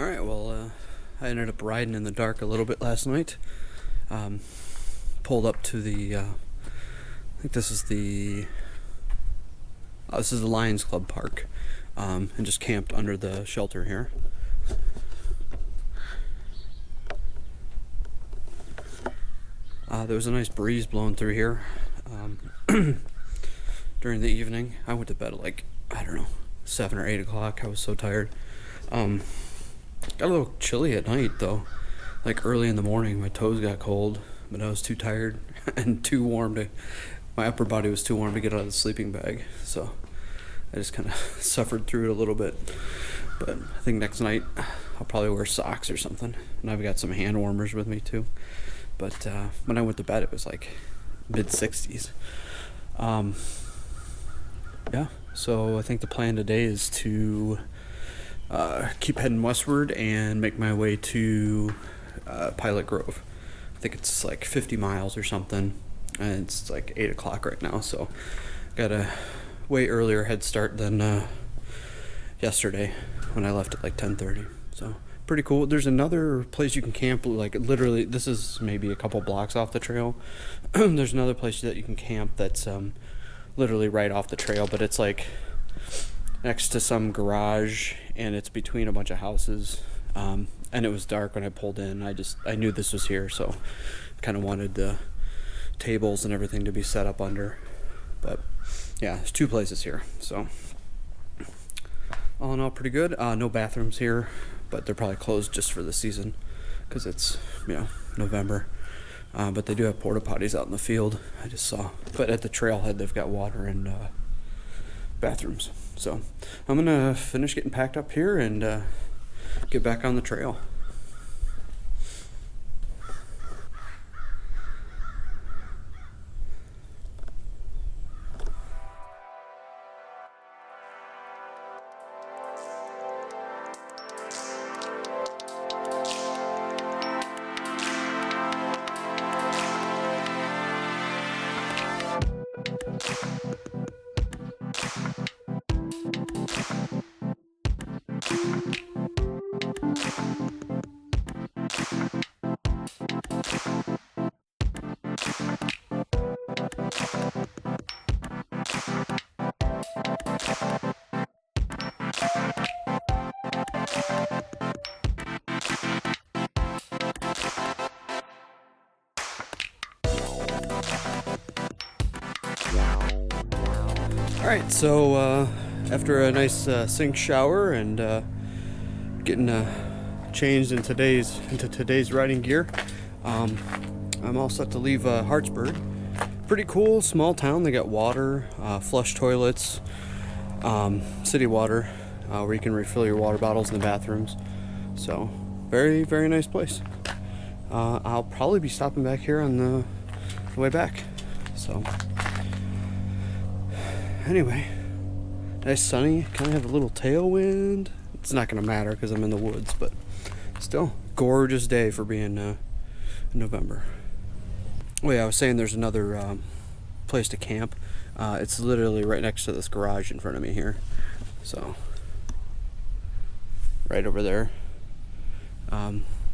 Alright, well, I ended up riding in the dark a little bit last night. Pulled up to the, I think this is the Lions Club Park, and just camped under the shelter here. There was a nice breeze blowing through here during the evening. I went to bed at like, I don't know, 7 or 8 o'clock. I was so tired. Got a little chilly at night though. Like early in the morning, my toes got cold, but I was too tired and too warm to, my upper body was too warm to get out of the sleeping bag. So I just kind of suffered through it a little bit. But I think next night I'll probably wear socks or something. And I've got some hand warmers with me too. But when I went to bed, it was like mid-60s. Yeah, so I think the plan today is to keep heading westward and make my way to Pilot Grove. I think it's like 50 miles or something, and it's like 8 o'clock right now, so got a way earlier head start than yesterday when I left at like 10:30. So pretty cool. There's another place you can camp, like literally this is maybe a couple blocks off the trail. There's another place that you can camp that's literally right off the trail, but it's like next to some garage and it's between a bunch of houses, and it was dark when I pulled in. I knew this was here, so kind of wanted the tables and everything to be set up under. But yeah, there's two places here, so all in all pretty good. No bathrooms here, but they're probably closed just for the season because it's, you know, November. But they do have porta potties out in the field, I just saw. But at the trailhead, they've got water and bathrooms. So I'm gonna finish getting packed up here and get back on the trail. Alright, so after a nice sink shower and getting changed in today's riding gear, I'm all set to leave Hartsburg. Pretty cool small town. They got water, flush toilets, city water, where you can refill your water bottles in the bathrooms. So very, very nice place. I'll probably be stopping back here on the way back. So anyway, nice sunny, kind of have a little tailwind. It's not going to matter because I'm in the woods, but still, gorgeous day for being in November. Oh yeah, I was saying there's another place to camp. It's literally right next to this garage in front of me here. So, right over there.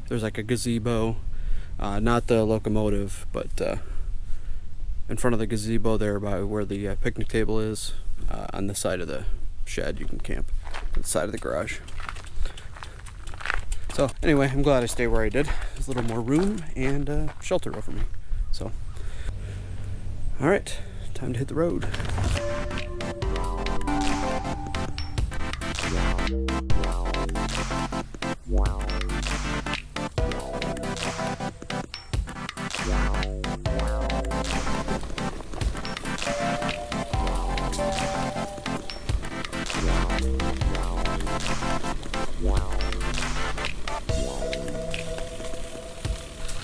There's like a gazebo, not the locomotive, but in front of the gazebo there by where the picnic table is, on the side of the shed you can camp, on the side of the garage. So anyway, I'm glad I stayed where I did. There's a little more room and shelter over me. So, all right, time to hit the road.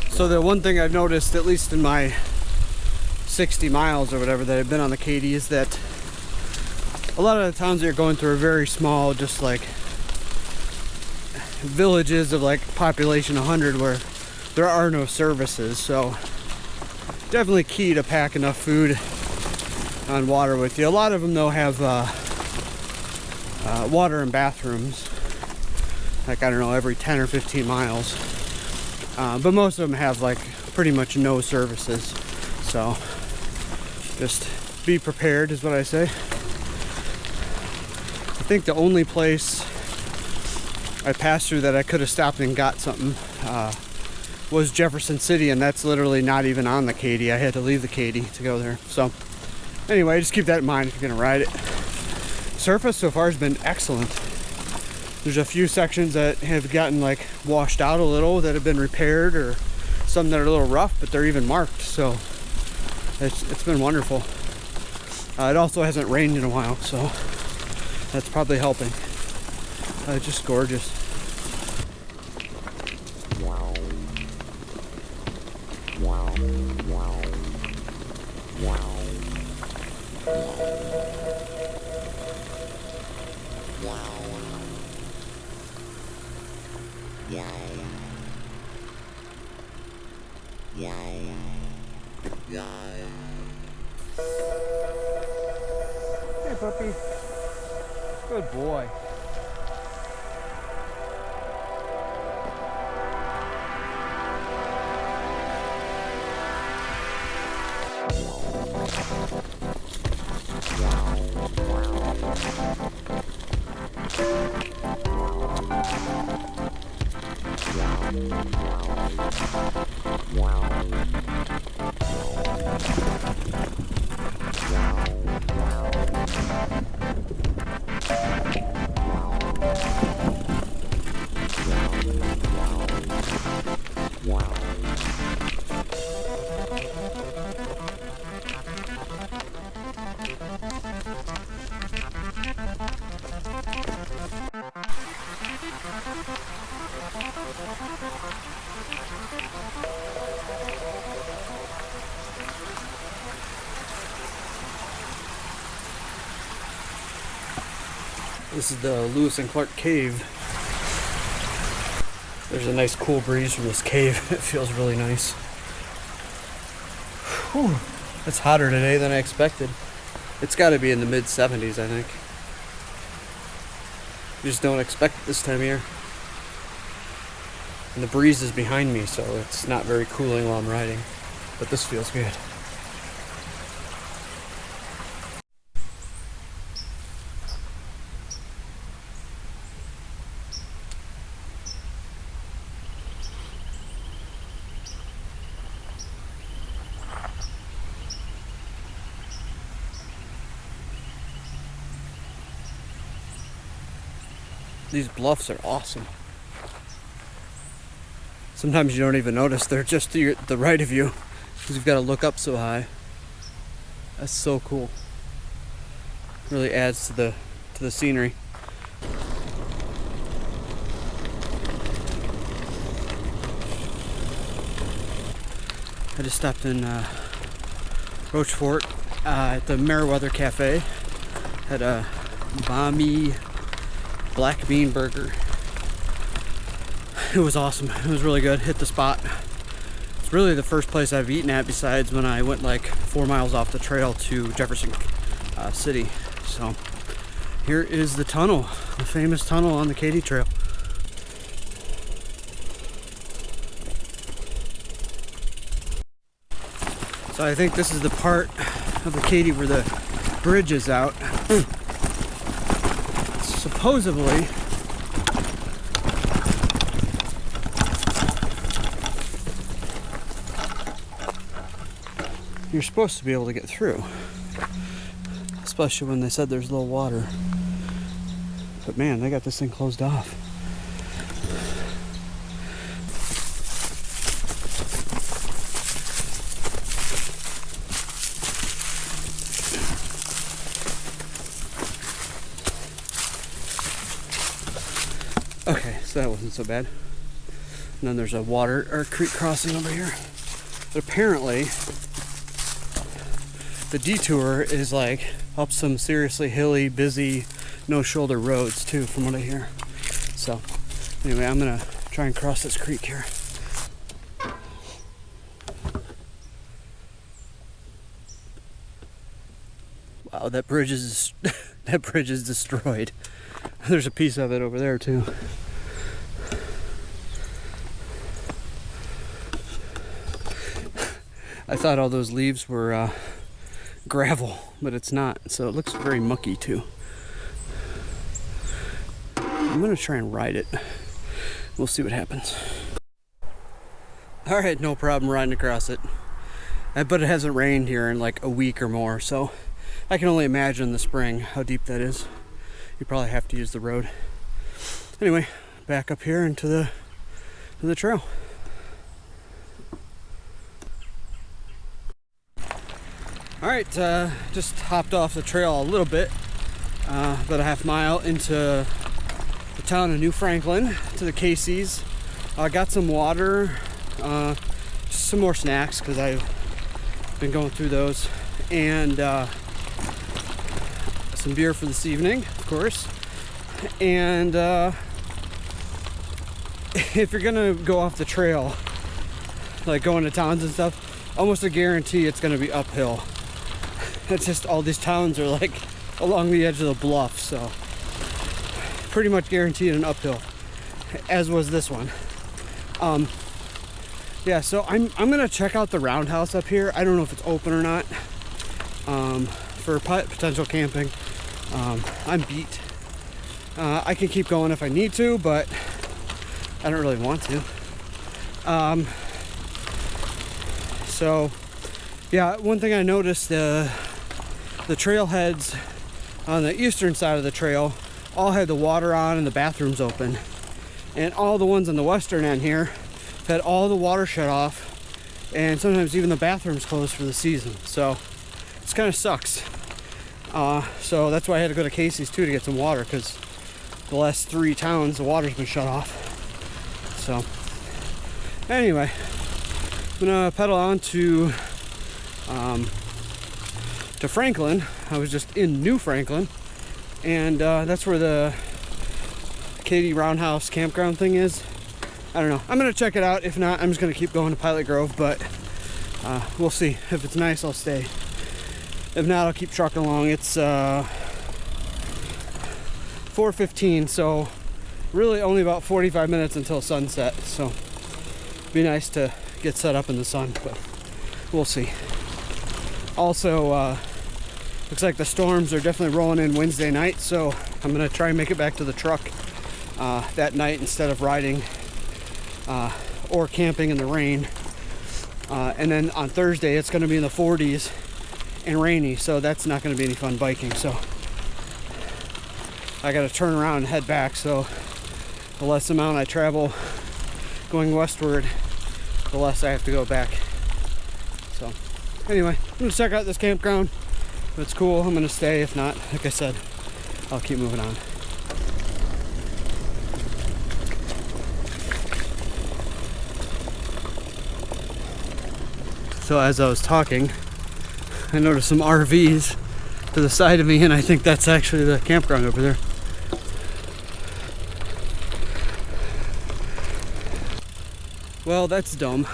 So the one thing I've noticed, at least in my 60 miles or whatever that I've been on the KATY, is that a lot of the towns that you're going through are very small, just like villages of like population 100 where there are no services. So definitely key to pack enough food and water with you. A lot of them though have water and bathrooms. like, I don't know, every 10 or 15 miles. But most of them have like pretty much no services. So just be prepared is what I say. I think the only place I passed through that I could have stopped and got something was Jefferson City, and that's literally not even on the KATY. I had to leave the KATY to go there. So anyway, just keep that in mind if you're gonna ride it. Surface so far has been excellent. There's a few sections that have gotten like washed out a little that have been repaired, or some that are a little rough, but they're even marked. So it's been wonderful. It also hasn't rained in a while, so that's probably helping. Just gorgeous. Hey, puppy. Good boy. This is the Lewis and Clark Cave. There's a nice cool breeze from this cave. It feels really nice. Whew. It's hotter today than I expected. It's got to be in the mid 70s, I think. You just don't expect it this time of year. And the breeze is behind me, so it's not very cooling while I'm riding. But this feels good. These bluffs are awesome. Sometimes you don't even notice they're just to the right of you because you've got to look up so high. That's so cool. Really adds to the scenery. I just stopped in Rochefort at the Meriwether Cafe. Had a Bami black bean burger. It was awesome. It was really good. Hit the spot. It's really the first place I've eaten at besides when I went like 4 miles off the trail to Jefferson City. So here is the tunnel, the famous tunnel on the KATY Trail. So I think this is the part of the KATY where the bridge is out. Supposedly, you're supposed to be able to get through, especially when they said there's low water. But man, they got this thing closed off. Okay, so that wasn't so bad. And then there's a water or creek crossing over here. But apparently, the detour is like up some seriously hilly, busy, no shoulder roads too, from what I hear. So anyway, I'm gonna try and cross this creek here. Wow, that bridge is that bridge is destroyed. There's a piece of it over there too. I thought all those leaves were gravel, but it's not. So it looks very mucky too. I'm gonna try and ride it. We'll see what happens. All right, no problem riding across it. But it hasn't rained here in like a week or more, so I can only imagine in the spring how deep that is. You probably have to use the road. Anyway, back up here into the trail. All right, just hopped off the trail a little bit, about a half mile into the town of New Franklin, to the Casey's. I got some water, just some more snacks because I've been going through those, and some beer for this evening, of course. And if you're gonna go off the trail, like going to towns and stuff, almost a guarantee it's gonna be uphill. It's just all these towns are like along the edge of the bluff, so pretty much guaranteed an uphill, as was this one. Yeah, so I'm gonna check out the roundhouse up here. I don't know if it's open or not, for potential camping. I'm beat. I can keep going if I need to, but I don't really want to. So yeah, one thing I noticed, the trailheads on the eastern side of the trail all had the water on and the bathrooms open, and all the ones on the western end here had all the water shut off, and sometimes even the bathrooms closed for the season. So it's kind of sucks. So that's why I had to go to Casey's too to get some water, because the last 3 towns the water's been shut off. So anyway, I'm gonna pedal on to Franklin. I was just in New Franklin, and that's where the KATY Roundhouse campground thing is. I don't know. I'm gonna check it out. If not, I'm just gonna keep going to Pilot Grove, but we'll see. If it's nice, I'll stay. If not, I'll keep trucking along. It's 4:15, so really only about 45 minutes until sunset. So it'd be nice to get set up in the sun, but we'll see. Also, looks like the storms are definitely rolling in Wednesday night, so I'm gonna try and make it back to the truck that night instead of riding or camping in the rain. And then on Thursday, it's gonna be in the 40s and rainy, so that's not gonna be any fun biking. So I gotta turn around and head back, so the less amount I travel going westward, the less I have to go back. So anyway, I'm gonna check out this campground. If it's cool, I'm gonna stay. If not, like I said, I'll keep moving on. So as I was talking, I noticed some RVs to the side of me, and I think that's actually the campground over there. Well, that's dumb.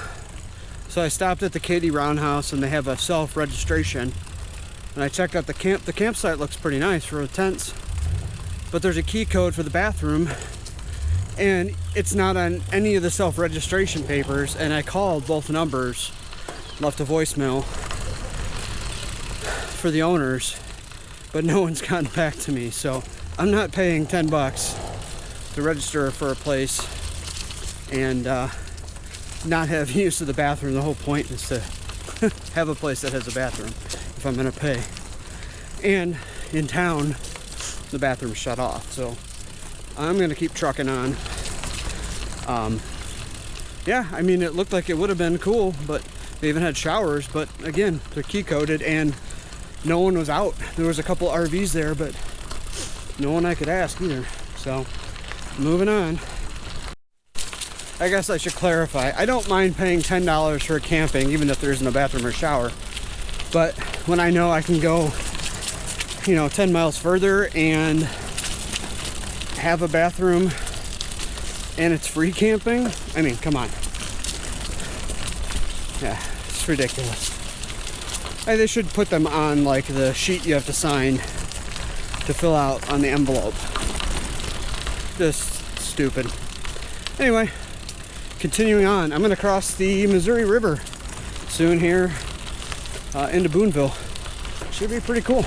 So I stopped at the KATY Roundhouse, and they have a self-registration. And I checked out the camp. The campsite looks pretty nice for the tents, but there's a key code for the bathroom, and it's not on any of the self-registration papers. And I called both numbers, left a voicemail for the owners, but no one's gotten back to me. So I'm not paying $10 to register for a place and not have use of the bathroom. The whole point is to have a place that has a bathroom if I'm gonna pay. And in town, the bathroom's shut off, so I'm gonna keep trucking on. Yeah, I mean, it looked like it would have been cool, but they even had showers, but again, they're key coded and no one was out. There was a couple RVs there, but no one I could ask either. So moving on. I guess I should clarify, I don't mind paying $10 for camping, even if there isn't a bathroom or shower. But when I know I can go, 10 miles further and have a bathroom and it's free camping, I mean, come on. Yeah, it's ridiculous. They should put them on like the sheet you have to sign to fill out on the envelope. Just stupid. Anyway, continuing on, I'm gonna cross the Missouri River soon here into Booneville. Should be pretty cool.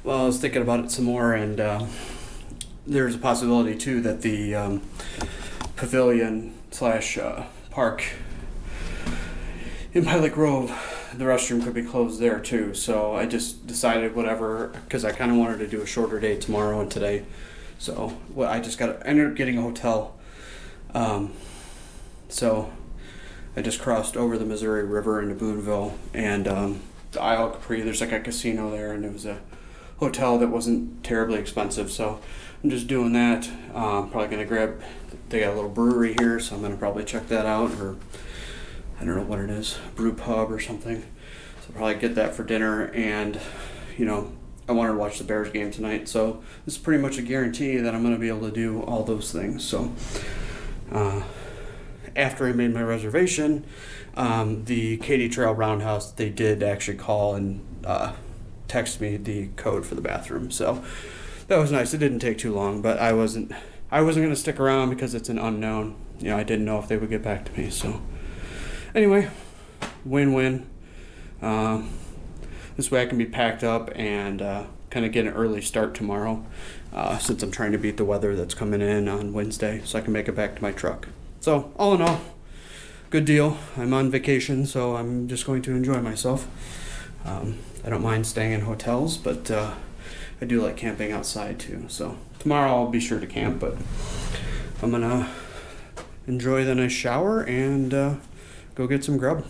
Well, I was thinking about it some more, and there's a possibility too that the pavilion slash park in Pilot Grove, the restroom could be closed there too. So I just decided whatever, because I kind of wanted to do a shorter day tomorrow and today. So well, I ended up getting a hotel. So I just crossed over the Missouri River into Booneville, and the Isle of Capri. There's like a casino there, and it was a hotel that wasn't terribly expensive. So I'm just doing that. Probably gonna grab. They got a little brewery here, so I'm gonna probably check that out, or I don't know what it is, brew pub or something. So I'll probably get that for dinner, and I wanted to watch the Bears game tonight, so this is pretty much a guarantee that I'm gonna be able to do all those things. So after I made my reservation, the KATY Trail Roundhouse, they did actually call and text me the code for the bathroom, so that was nice. It didn't take too long, but I wasn't gonna stick around because it's an unknown. I didn't know if they would get back to me. So anyway, win-win. This way I can be packed up and kind of get an early start tomorrow, since I'm trying to beat the weather that's coming in on Wednesday, so I can make it back to my truck. So all in all, good deal. I'm on vacation, so I'm just going to enjoy myself. I don't mind staying in hotels, but I do like camping outside too. So tomorrow I'll be sure to camp, but I'm gonna enjoy the nice shower and go get some grub.